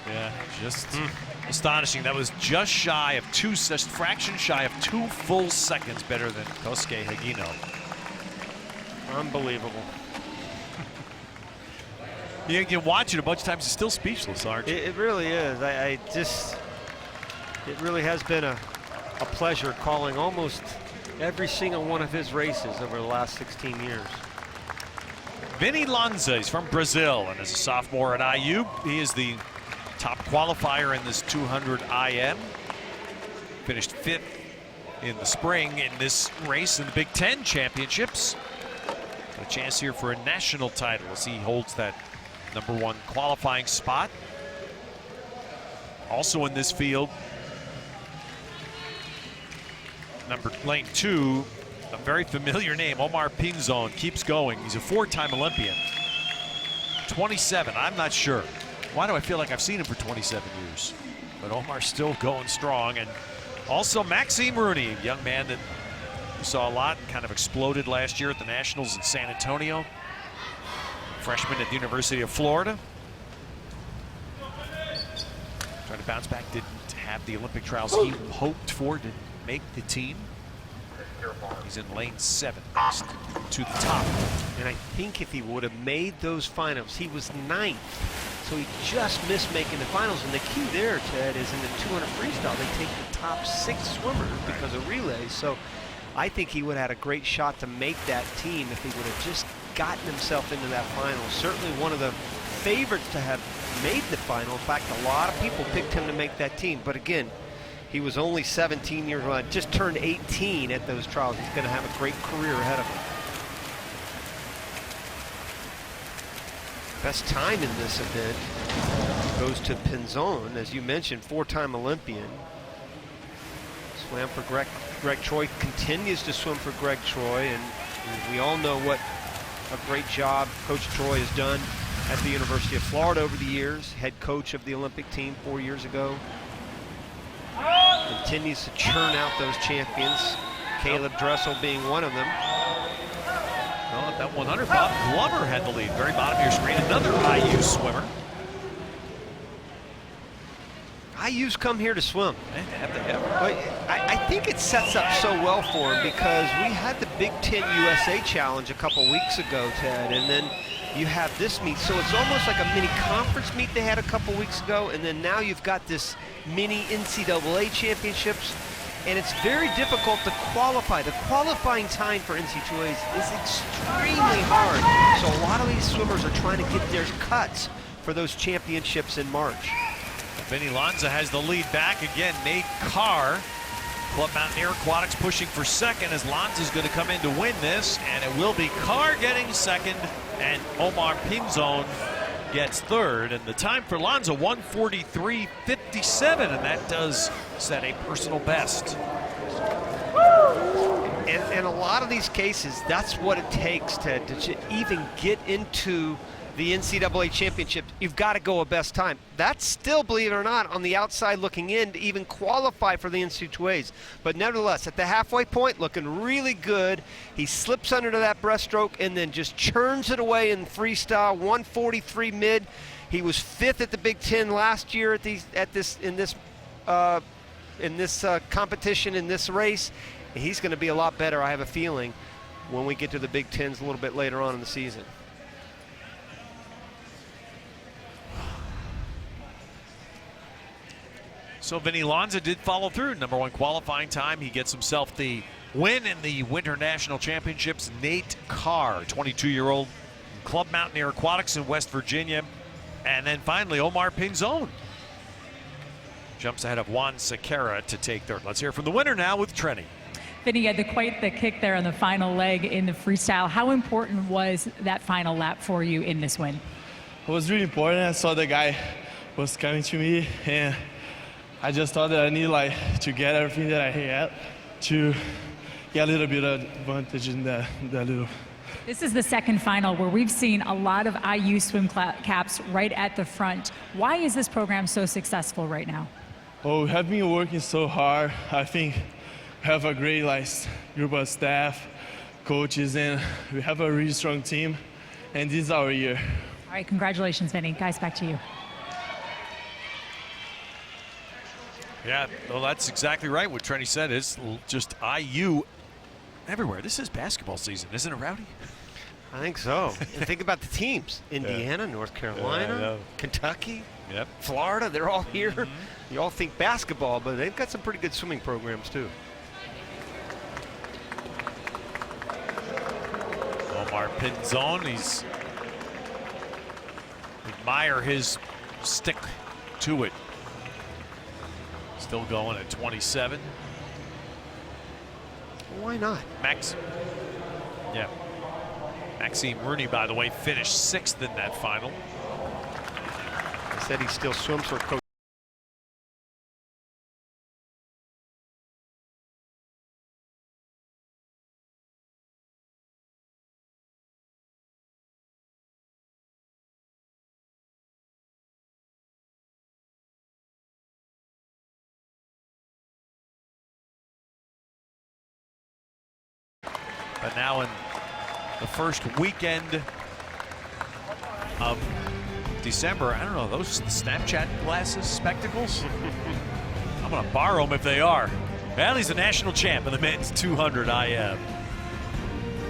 Yeah, just astonishing. That was just shy of fraction shy of 2 full seconds better than Kosuke Higino. Unbelievable. You watch it a bunch of times, it's still speechless, aren't you? It really is. It really has been a pleasure calling almost every single one of his races over the last 16 years. Vinny Lanza is from Brazil and is a sophomore at IU. He is the top qualifier in this 200 IM. Finished 5th in the spring in this race in the Big Ten Championships. Got a chance here for a national title as he holds that #1 qualifying spot. Also in this field, lane 2, a very familiar name, Omar Pinzon, keeps going. He's a 4-time Olympian. 27, I'm not sure. Why do I feel like I've seen him for 27 years? But Omar's still going strong. And also Maxime Rooney, a young man that we saw a lot, kind of exploded last year at the Nationals in San Antonio. Freshman at the University of Florida. Trying to bounce back, didn't have the Olympic trials he hoped for, didn't make the team. He's in lane 7 to the top. And I think if he would have made those finals, he was 9th. So he just missed making the finals. And the key there, Ted, is in the 200 freestyle, they take the top 6 swimmers because of relays. So I think he would have had a great shot to make that team if he would have just gotten himself into that final. Certainly one of the favorites to have made the final. In fact, a lot of people picked him to make that team. But again, he was only 17 years old, just turned 18 at those trials. He's going to have a great career ahead of him. Best time in this event goes to Pinzon, as you mentioned, 4-time Olympian. Swam for Greg Troy, continues to swim for Greg Troy, and we all know what a great job Coach Troy has done at the University of Florida over the years, head coach of the Olympic team 4 years ago. Continues to churn out those champions, Caleb Dressel being one of them. Well, at that 100, Bob Glover had the lead. Very bottom of your screen, another IU swimmer. IU's come here to swim. Have they ever? But I think it sets up so well for him because we had the Big Ten USA Challenge a couple weeks ago, Ted, and then you have this meet. So it's almost like a mini conference meet they had a couple weeks ago, and then now you've got this mini NCAA championships, and it's very difficult to qualify. The qualifying time for NC2As is extremely hard. So a lot of these swimmers are trying to get their cuts for those championships in March. Vinny Lanza has the lead back again. Nate Carr, Club Mountaineer Aquatics, pushing for second as Lanza's going to come in to win this, and it will be Carr getting second, and Omar Pinzon gets third. And the time for Lanza, 1:43.57, and that does set a personal best. And a lot of these cases, that's what it takes to even get into the NCAA championship. You've got to go a best time. That's still, believe it or not, on the outside looking in to even qualify for the NC2As. But nevertheless, at the halfway point, looking really good. He slips under to that breaststroke and then just churns it away in freestyle, 1:43 mid. He was 5th at the Big Ten last year in this competition, in this race. And he's going to be a lot better, I have a feeling, when we get to the Big Tens a little bit later on in the season. So Vinny Lanza did follow through. #1 qualifying time. He gets himself the win in the Winter National Championships. Nate Carr, 22-year-old, Club Mountaineer Aquatics in West Virginia. And then finally, Omar Pinzon jumps ahead of Juan Sequeira to take third. Let's hear from the winner now with Trenny. Vinny, you had quite the kick there on the final leg in the freestyle. How important was that final lap for you in this win? It was really important. I saw the guy was coming to me, and I just thought that I need to get everything that I had to get a little bit of advantage in that little. This is the second final where we've seen a lot of IU swim caps right at the front. Why is this program so successful right now? Oh, we have been working so hard. I think we have a great group of staff, coaches, and we have a really strong team. And this is our year. All right, congratulations, Vinny. Guys, back to you. Yeah, well, that's exactly right. What Trenny said is just IU everywhere. This is basketball season, isn't it, Rowdy? I think so. And think about the teams. Indiana, North Carolina, Kentucky, Florida, they're all here. You all think basketball, but they've got some pretty good swimming programs, too. Omar Pinzon, he's admire his stick to it. Still going at 27. Why not? Maxime Rooney, by the way, finished 6th in that final. I said he still swims for Coach. But now in the first weekend of December, I don't know, those Snapchat glasses, spectacles? I'm going to borrow them if they are. Well, he's the national champ in the men's 200 IM.